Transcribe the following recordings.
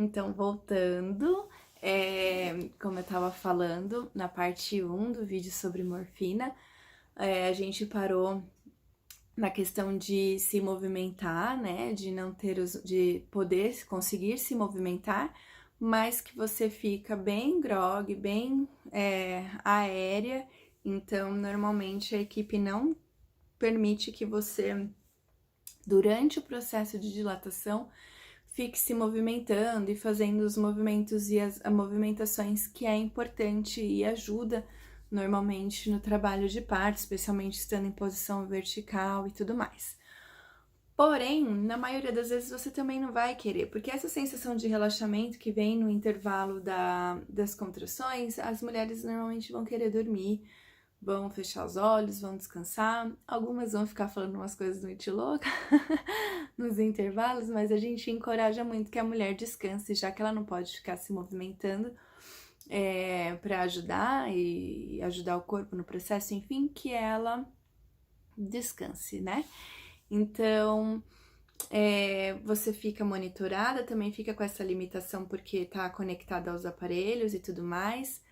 Então, voltando, como eu tava falando na parte 1 do vídeo sobre morfina, a gente parou na questão de se movimentar, né? De não ter de poder conseguir se movimentar, mas que você fica bem grogue, bem aérea. Então, normalmente a equipe não permite que você, durante o processo de dilatação, fique se movimentando e fazendo os movimentos e as movimentações que é importante e ajuda normalmente no trabalho de parto, especialmente estando em posição vertical e tudo mais. Porém, na maioria das vezes você também não vai querer, porque essa sensação de relaxamento que vem no intervalo das contrações, as mulheres normalmente vão querer dormir, vão fechar os olhos, vão descansar. Algumas vão ficar falando umas coisas muito loucas nos intervalos, mas a gente encoraja muito que a mulher descanse, já que ela não pode ficar se movimentando para ajudar e ajudar o corpo no processo, enfim, que ela descanse, né? Então, você fica monitorada, também fica com essa limitação porque tá conectada aos aparelhos e tudo mais.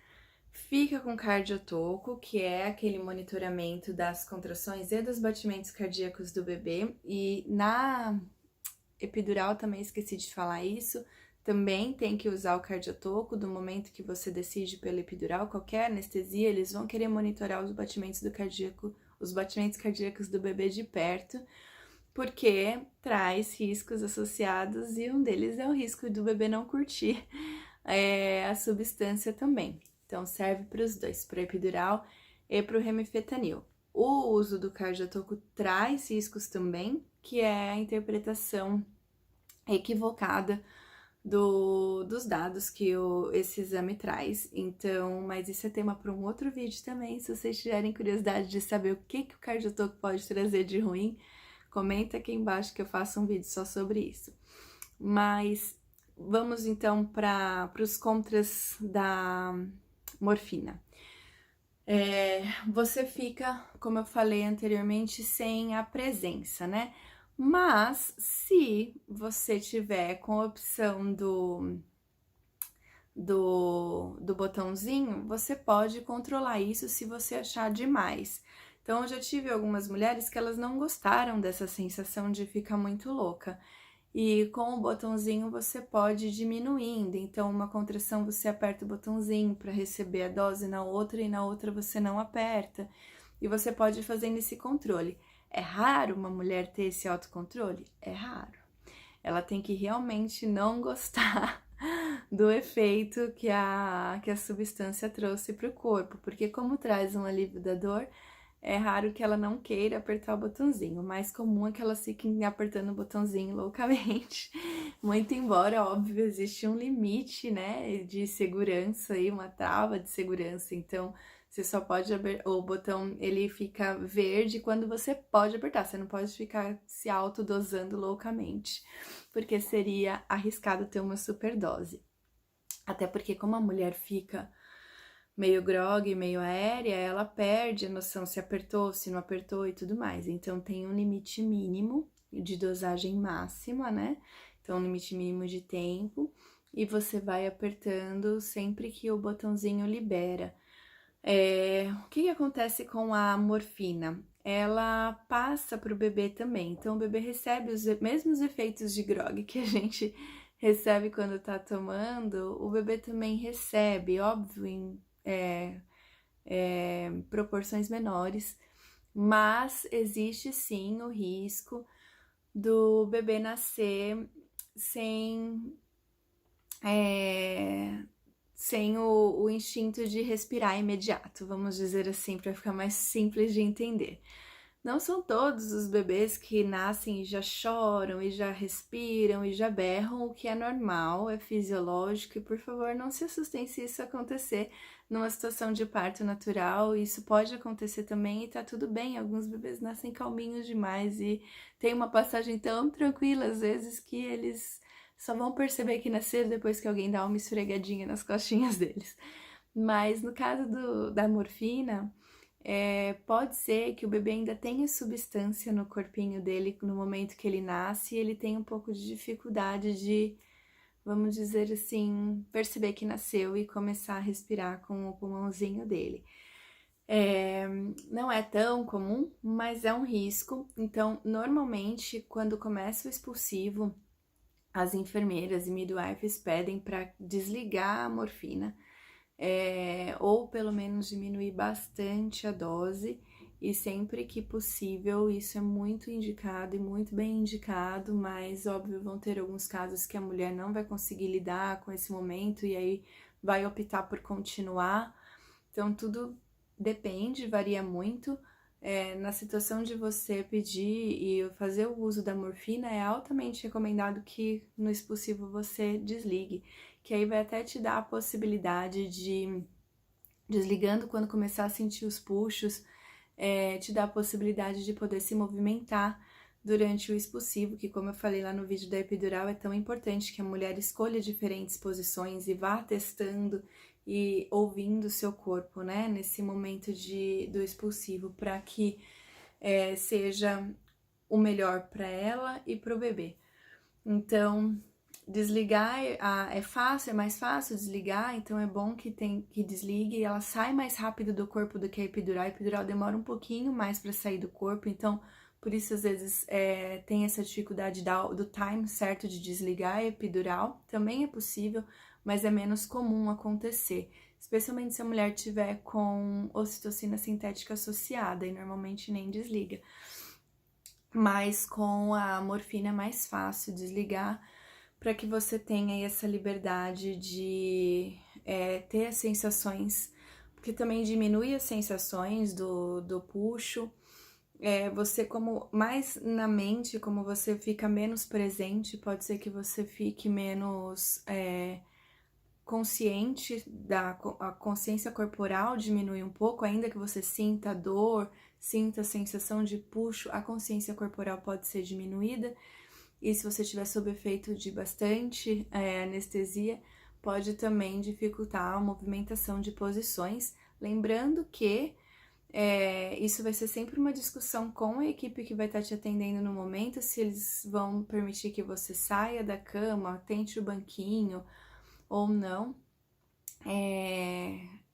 Fica com cardiotoco, que é aquele monitoramento das contrações e dos batimentos cardíacos do bebê. E na epidural também esqueci de falar isso, também tem que usar o cardiotoco do momento que você decide pela epidural. Qualquer anestesia, eles vão querer monitorar os batimentos os batimentos cardíacos do bebê de perto, porque traz riscos associados e um deles é o risco do bebê não curtir a substância também. Então, serve para os dois, para epidural e para o remifentanil. O uso do cardiotoco traz riscos também, que é a interpretação equivocada dos dados que esse exame traz. Então, mas isso é tema para um outro vídeo também. Se vocês tiverem curiosidade de saber o que o cardiotoco pode trazer de ruim, comenta aqui embaixo que eu faço um vídeo só sobre isso. Mas vamos então para os contras da morfina. Você fica, como eu falei anteriormente, sem a presença, né? Mas se você tiver com a opção do botãozinho, você pode controlar isso se você achar demais. Então, eu já tive algumas mulheres que elas não gostaram dessa sensação de ficar muito louca. E com o botãozinho você pode ir diminuindo. Então, uma contração você aperta o botãozinho para receber a dose na outra e na outra você não aperta. E você pode ir fazendo esse controle. É raro uma mulher ter esse autocontrole? É raro. Ela tem que realmente não gostar do efeito que a substância trouxe para o corpo, porque como traz um alívio da dor, é raro que ela não queira apertar o botãozinho. O mais comum é que elas fiquem apertando o botãozinho loucamente. Muito embora, óbvio, existe um limite, né, de segurança aí, uma trava de segurança. Então, você só pode o botão, ele fica verde quando você pode apertar. Você não pode ficar se autodosando loucamente, porque seria arriscado ter uma superdose. Até porque como a mulher fica meio grogue, meio aérea, ela perde a noção se apertou, se não apertou e tudo mais. Então, tem um limite mínimo de dosagem máxima, né? Então, um limite mínimo de tempo, e você vai apertando sempre que o botãozinho libera. O que acontece com a morfina? Ela passa para o bebê também, então o bebê recebe os mesmos efeitos de grog que a gente recebe quando tá tomando, o bebê também recebe, óbvio, em proporções menores, mas existe sim o risco do bebê nascer sem, sem o instinto de respirar imediato, vamos dizer assim, para ficar mais simples de entender. Não são todos os bebês que nascem e já choram, e já respiram, e já berram, o que é normal, é fisiológico, e por favor não se assustem se isso acontecer numa situação de parto natural, isso pode acontecer também e tá tudo bem, alguns bebês nascem calminhos demais e tem uma passagem tão tranquila às vezes que eles só vão perceber que nasceram depois que alguém dá uma esfregadinha nas costinhas deles. Mas no caso da morfina, pode ser que o bebê ainda tenha substância no corpinho dele no momento que ele nasce e ele tem um pouco de dificuldade de, vamos dizer assim, perceber que nasceu e começar a respirar com o pulmãozinho dele. Não é tão comum, mas é um risco. Então, normalmente, quando começa o expulsivo, as enfermeiras e midwives pedem para desligar a morfina, ou pelo menos diminuir bastante a dose, e sempre que possível, isso é muito indicado e muito bem indicado, mas óbvio vão ter alguns casos que a mulher não vai conseguir lidar com esse momento e aí vai optar por continuar. Então tudo depende, varia muito. Na situação de você pedir e fazer o uso da morfina, é altamente recomendado que no expulsivo você desligue, que aí vai até te dar a possibilidade de, desligando quando começar a sentir os puxos, te dá a possibilidade de poder se movimentar durante o expulsivo, que como eu falei lá no vídeo da epidural, é tão importante que a mulher escolha diferentes posições e vá testando e ouvindo o seu corpo, né, nesse momento do expulsivo, para que seja o melhor para ela e para o bebê. Então, desligar é fácil, é mais fácil desligar, então é bom que desligue, ela sai mais rápido do corpo do que a epidural demora um pouquinho mais para sair do corpo, então por isso às vezes tem essa dificuldade do time certo de desligar a epidural, também é possível, mas é menos comum acontecer, especialmente se a mulher tiver com ocitocina sintética associada, e normalmente nem desliga. Mas com a morfina é mais fácil desligar, para que você tenha aí essa liberdade de ter as sensações, porque também diminui as sensações do puxo. Você, como mais na mente, como você fica menos presente, pode ser que você fique menos consciente, a consciência corporal diminui um pouco, ainda que você sinta dor, sinta a sensação de puxo, a consciência corporal pode ser diminuída. E se você estiver sob efeito de bastante anestesia, pode também dificultar a movimentação de posições. Lembrando que isso vai ser sempre uma discussão com a equipe que vai estar te atendendo no momento, se eles vão permitir que você saia da cama, tente o banquinho ou não.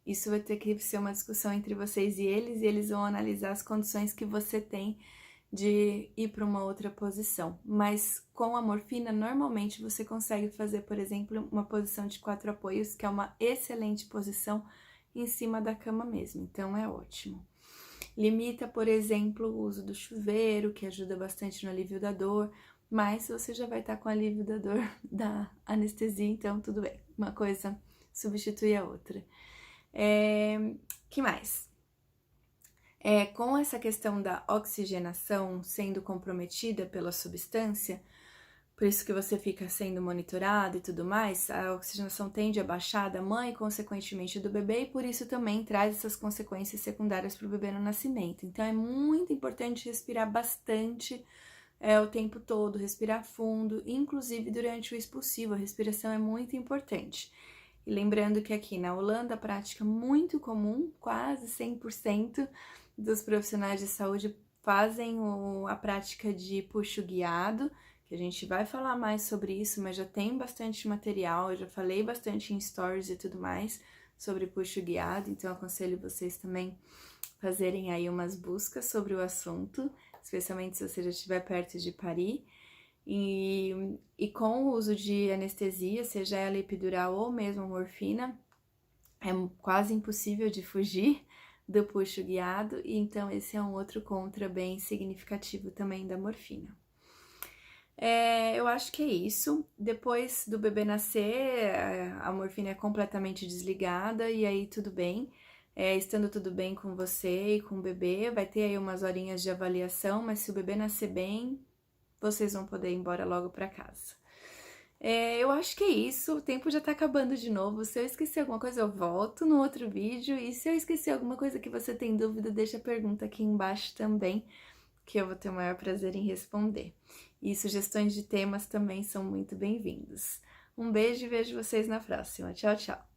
Isso vai ter que ser uma discussão entre vocês e eles vão analisar as condições que você tem de ir para uma outra posição. Mas com a morfina, normalmente você consegue fazer, por exemplo, uma posição de 4 apoios, que é uma excelente posição em cima da cama mesmo, então é ótimo. Limita, por exemplo, o uso do chuveiro, que ajuda bastante no alívio da dor, mas você já vai estar com alívio da dor da anestesia, então tudo bem, uma coisa substitui a outra. Que mais? Com essa questão da oxigenação sendo comprometida pela substância, por isso que você fica sendo monitorado e tudo mais, a oxigenação tende a baixar da mãe e, consequentemente, do bebê, e por isso também traz essas consequências secundárias para o bebê no nascimento. Então, é muito importante respirar bastante o tempo todo, respirar fundo, inclusive durante o expulsivo, a respiração é muito importante. E lembrando que aqui na Holanda, a prática muito comum, quase 100%, dos profissionais de saúde fazem a prática de puxo guiado, que a gente vai falar mais sobre isso, mas já tem bastante material, eu já falei bastante em stories e tudo mais sobre puxo guiado, então aconselho vocês também fazerem aí umas buscas sobre o assunto, especialmente se você já estiver perto de parir. E com o uso de anestesia, seja ela epidural ou mesmo morfina, é quase impossível de fugir do puxo guiado, e então esse é um outro contra bem significativo também da morfina. Eu acho que é isso. Depois do bebê nascer, a morfina é completamente desligada e aí tudo bem. Estando tudo bem com você e com o bebê, vai ter aí umas horinhas de avaliação, mas se o bebê nascer bem, vocês vão poder ir embora logo para casa. Eu acho que é isso, o tempo já tá acabando de novo. Se eu esqueci alguma coisa, eu volto no outro vídeo. E se eu esqueci alguma coisa que você tem dúvida, deixa a pergunta aqui embaixo também, que eu vou ter o maior prazer em responder. E sugestões de temas também são muito bem-vindos. Um beijo e vejo vocês na próxima. Tchau, tchau!